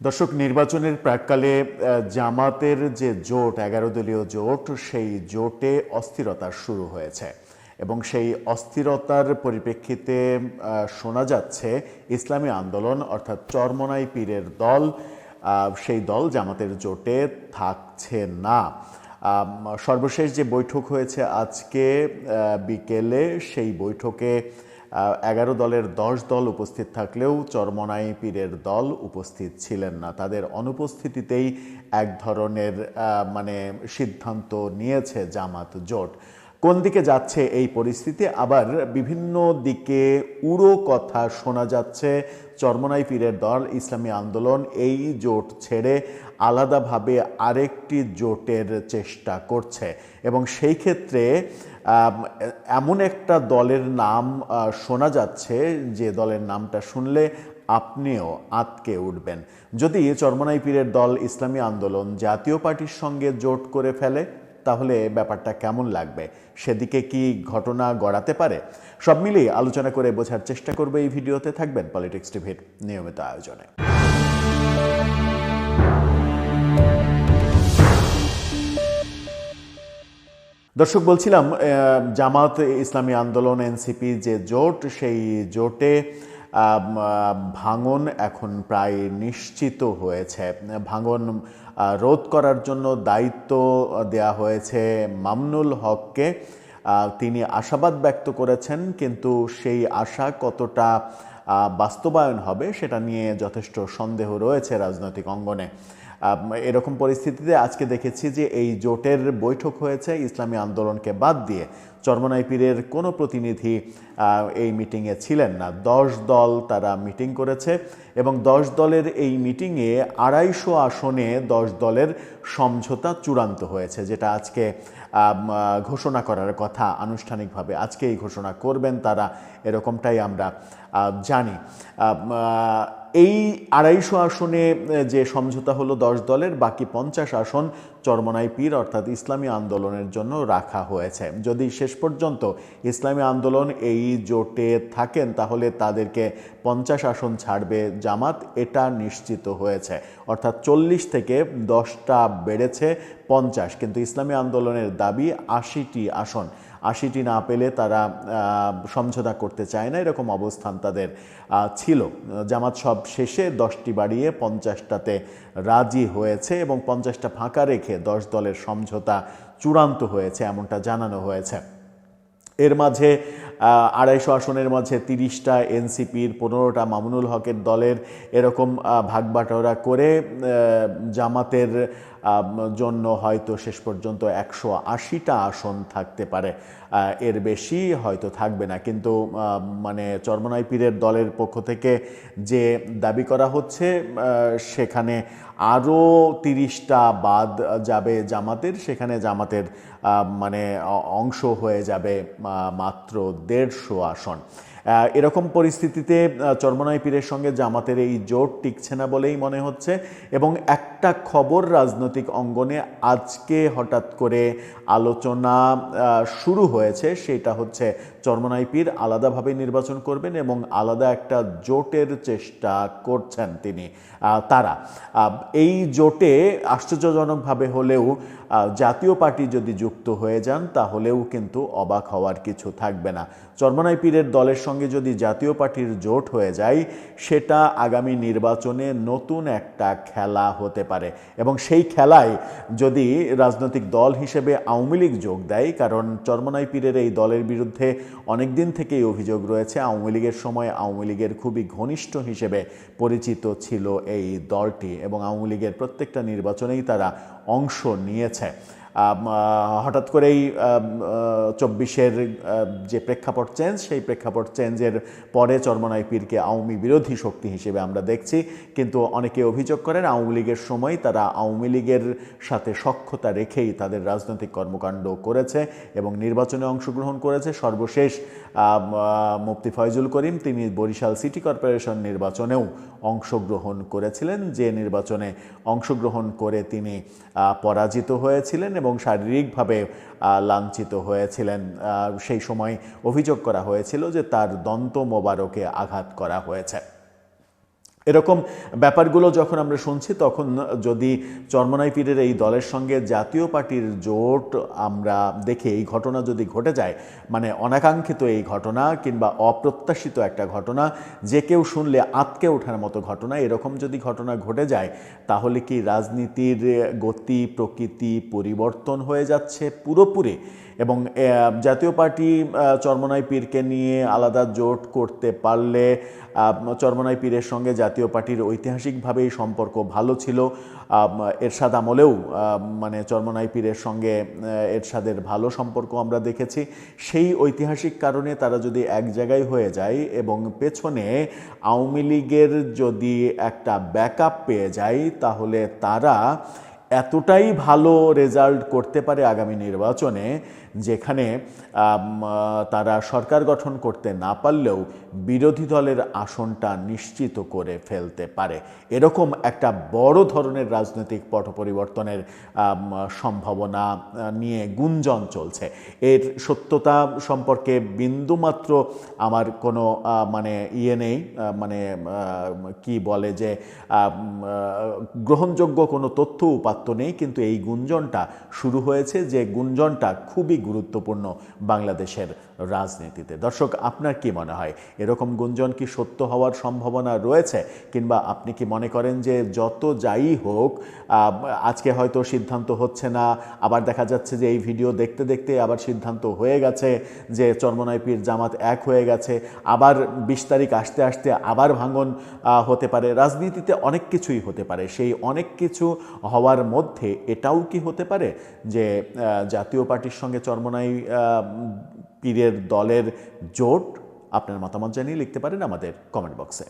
দর্শক, নির্বাচনের প্রাক্কালে জামাতের যে জোট 11 দলীয় জোট, সেই জোটে অস্থিরতা শুরু হয়েছে এবং সেই অস্থিরতার পরিপ্রেক্ষিতে শোনা যাচ্ছে ইসলামী আন্দোলন অর্থাৎ চরমোনাই পীরের দল, সেই দল জামাতের জোটে থাকছে না। সর্বশেষ যে বৈঠক হয়েছে আজকে বিকেলে, সেই বৈঠকে 11 দলের 10 দল উপস্থিত থাকলেও চরমোনাই পীরের দল উপস্থিত ছিলেন না। তাদের অনুপস্থিতিতেই এক ধরনের সিদ্ধান্ত নিয়েছে জামাত জোট। কোন দিকে যাচ্ছে এই পরিস্থিতি? আবার বিভিন্ন দিকে উড়ো কথা শোনা যাচ্ছে চরমোনাই পীরের দল ইসলামী আন্দোলন এই জোট ছেড়ে আলাদাভাবে আরেকটি জোটের চেষ্টা করছে এবং সেই ক্ষেত্রে এমন একটা দলের নাম শোনা যাচ্ছে যে দলের নামটা শুনলে আপনিও আঁতকে উঠবেন। যদি চরমোনাই পীরের দল ইসলামী আন্দোলন জাতীয় পার্টির সঙ্গে জোট করে ফেলে, তাহলে ব্যাপারটা কেমন লাগবে? সেদিকে কি ঘটনা গড়াতে পারে? সব মিলিয়ে আলোচনা করে বোঝার চেষ্টা করবে এই ভিডিওতে। থাকবেন পলিটিক্স টিভির নিয়মিত আয়োজনে। দর্শক, বলছিলাম জামাত ইসলামী আন্দোলন এনসিপি যে জোট, সেই জোটে ভাঙন এখন প্রায় নিশ্চিত হয়েছে। ভাঙন রোধ করার জন্য দায়িত্ব দেয়া হয়েছে মামুনুল হককে। তিনি আশাবাদ ব্যক্ত করেছেন, কিন্তু সেই আশা কতটা বাস্তবায়ন হবে সেটা নিয়ে যথেষ্ট সন্দেহ রয়েছে রাজনৈতিক অঙ্গনে। এরকম পরিস্থিতিতে আজকে দেখেছি যে এই জোটের বৈঠক হয়েছে ইসলামী আন্দোলনকে বাদ দিয়ে। চরমোনাই পীরের কোনো প্রতিনিধি এই মিটিংয়ে ছিলেন না। 10 দল তারা মিটিং করেছে এবং 10 দলের এই মিটিংয়ে 250 আসনে 10 দলের সমঝোতা চূড়ান্ত হয়েছে, যেটা আজকে ঘোষণা করার কথা আনুষ্ঠানিকভাবে। আজকেই ঘোষণা করবেন তারা, এরকমটাই আমরা জানি। এই 250 আসনে যে সমঝোতা হলো 10 দলের, বাকি 50 আসন চরমোনাই পীর অর্থাৎ ইসলামী আন্দোলনের জন্য রাখা হয়েছে। যদি শেষ পর্যন্ত ইসলামী আন্দোলন এই জোটে থাকেন, তাহলে তাদেরকে 50 আসন ছাড়বে জামাত, এটা নিশ্চিত হয়েছে। অর্থাৎ 40 থেকে 10টা বেড়েছে 50, কিন্তু ইসলামী আন্দোলনের দাবি 80টি আসন। 80টি না পেলে তারা সমঝোতা করতে চায় না, এরকম অবস্থান তাদের ছিল। জামাত সব শেষে 10টি বাড়িয়ে 50টাতে রাজি হয়েছে এবং 50টা ফাঁকা রেখে 10 দলের সমঝোতা চূড়ান্ত হয়েছে, এমনটা জানানো হয়েছে। এর মাঝে 250 আসনের মাঝে 30টা এনসিপির, 15টা মামুনুল হকের দলের, এরকম ভাগবাটোয়ারা করে জামাতের জন্য হয়তো শেষ পর্যন্ত 180টা আসন থাকতে পারে, এর বেশি হয়তো থাকবে না। কিন্তু চরমোনাই পীরের দলের পক্ষ থেকে যে দাবি করা হচ্ছে, সেখানে আরও 30টা বাদ যাবে জামাতের, সেখানে জামাতের অংশ হয়ে যাবে মাত্র 150 আসন। এরকম পরিস্থিতিতে চরমোনাই পীরের সঙ্গে জামাতের এই জোট টিকছে না বলেই মনে হচ্ছে। এবং একটা খবর রাজনৈতিক অঙ্গনে আজকে হঠাৎ করে আলোচনা শুরু হয়েছে, সেটা হচ্ছে চরমোনাই পীর আলাদাভাবে নির্বাচন করবেন এবং আলাদা একটা জোটের চেষ্টা করছেন তিনি। তারা এই জোটে আশ্চর্যজনকভাবে হলেও জাতীয় পার্টি যদি যুক্ত হয়ে যান, তাহলেও কিন্তু অবাক হওয়ার কিছু থাকবে না। চরমোনাই পীরের দলের সঙ্গে যদি জাতীয় পার্টির জোট হয়ে যায়, সেটা আগামী নির্বাচনে নতুন একটা খেলা হতে পারে এবং সেই খেলায় যদি রাজনৈতিক দল হিসেবে আওয়ামী লীগ যোগ দেয়, কারণ চরমোনাই পীরের এই দলের বিরুদ্ধে অনেক দিন থেকেই অভিযোগ রয়েছে। আওয়ামী লীগের সময় আওয়ামী লীগের খুবই ঘনিষ্ঠ হিসেবে পরিচিত ছিল এই দলটি এবং আওয়ামী লীগের প্রত্যেকটা নির্বাচনেই তারা অংশ নিয়েছে। হঠাৎ করেই 24-এর যে প্রেক্ষাপট চেঞ্জ, সেই প্রেক্ষাপট চেঞ্জের পরে চরমোনাই পীরকে আওয়ামী বিরোধী শক্তি হিসেবে আমরা দেখছি। কিন্তু অনেকে অভিযোগ করেন আওয়ামী লীগের সময় তারা আওয়ামী লীগের সাথে সখ্যতা রেখেই তাদের রাজনৈতিক কর্মকাণ্ড করেছে এবং নির্বাচনে অংশগ্রহণ করেছে। সর্বশেষ মুফতি ফয়জুল করিম, তিনি বরিশাল সিটি কর্পোরেশন নির্বাচনেও অংশগ্রহণ করেছিলেন, যে নির্বাচনে অংশগ্রহণ করে তিনি পরাজিত হয়েছিলেন এবং শারীরিকভাবে লাঞ্ছিত হয়েছিলেন। সেই সময় অভিযোগ করা হয়েছিল যে তার দন্ত মোবারকে আঘাত করা হয়েছে। এরকম ব্যাপারগুলো যখন আমরা শুনছি তখন যদি চরমোনাই পীরের এই দলের সঙ্গে জাতীয় পার্টির জোট আমরা দেখি, এই ঘটনা যদি ঘটে যায়, মানে অনাকাঙ্ক্ষিত এই ঘটনা কিংবা অপ্রত্যাশিত একটা ঘটনা, যে কেউ শুনলে আঁতকে ওঠার মতো ঘটনা, এরকম যদি ঘটনা ঘটে যায় তাহলে কি রাজনীতির গতি প্রকৃতি পরিবর্তন হয়ে যাচ্ছে পুরোপুরি? এবং জাতীয় পার্টি চরমোনাই পীরকে নিয়ে আলাদা জোট করতে পারলে চরমোনাই পীরের সঙ্গে জাতীয় পার্টির ঐতিহাসিকভাবেই সম্পর্ক ভালো ছিল। এরশাদ আমলেও মানে চরমোনাই পীরের সঙ্গে এরশাদের ভালো সম্পর্ক আমরা দেখেছি। সেই ঐতিহাসিক কারণে তারা যদি এক জায়গায় হয়ে যায় এবং পেছনে আওয়ামী লীগের যদি একটা ব্যাকআপ পেয়ে যায়, তাহলে তারা এতটাই ভালো রেজাল্ট করতে পারে আগামী নির্বাচনে, যেখানে তারা সরকার গঠন করতে না পারলেও বিরোধী দলের আসনটা নিশ্চিত করে ফেলতে পারে। এরকম একটা বড় ধরনের রাজনৈতিক পট পরিবর্তনের সম্ভাবনা নিয়ে গুঞ্জন চলছে। এর সত্যতা সম্পর্কে বিন্দুমাত্র আমার কোনো মানে নেই, মানে কি বলে যে গ্রহণযোগ্য কোনো তথ্য উপাত্ত নেই, কিন্তু এই গুঞ্জনটা শুরু হয়েছে, যে গুঞ্জনটা খুবই গুরুত্বপূর্ণ বাংলাদেশের রাজনীতিতে। দর্শক, আপনার কি মনে হয়, এরকম গুঞ্জন কি সত্য হওয়ার সম্ভাবনা রয়েছে, কিংবা আপনি কি মনে করেন যে যত যাই হোক আজকে হয়তো সিদ্ধান্ত হচ্ছে না, আবার দেখা যাচ্ছে যে এই ভিডিও দেখতে দেখতে আবার সিদ্ধান্ত হয়ে গেছে যে চরমোনাই পীর জামাত এক হয়ে গেছে, আবার 20 তারিখ আসতে আসতে আবার ভাঙন হতে পারে। রাজনীতিতে অনেক কিছুই হতে পারে। সেই অনেক কিছু হওয়ার মধ্যে এটাও কি হতে পারে যে জাতীয় পার্টির সঙ্গে চরমোনাই পীরের দলের জোট? আপনার মতামত জানিয়ে লিখতে পারেন আমাদের কমেন্ট বক্সে।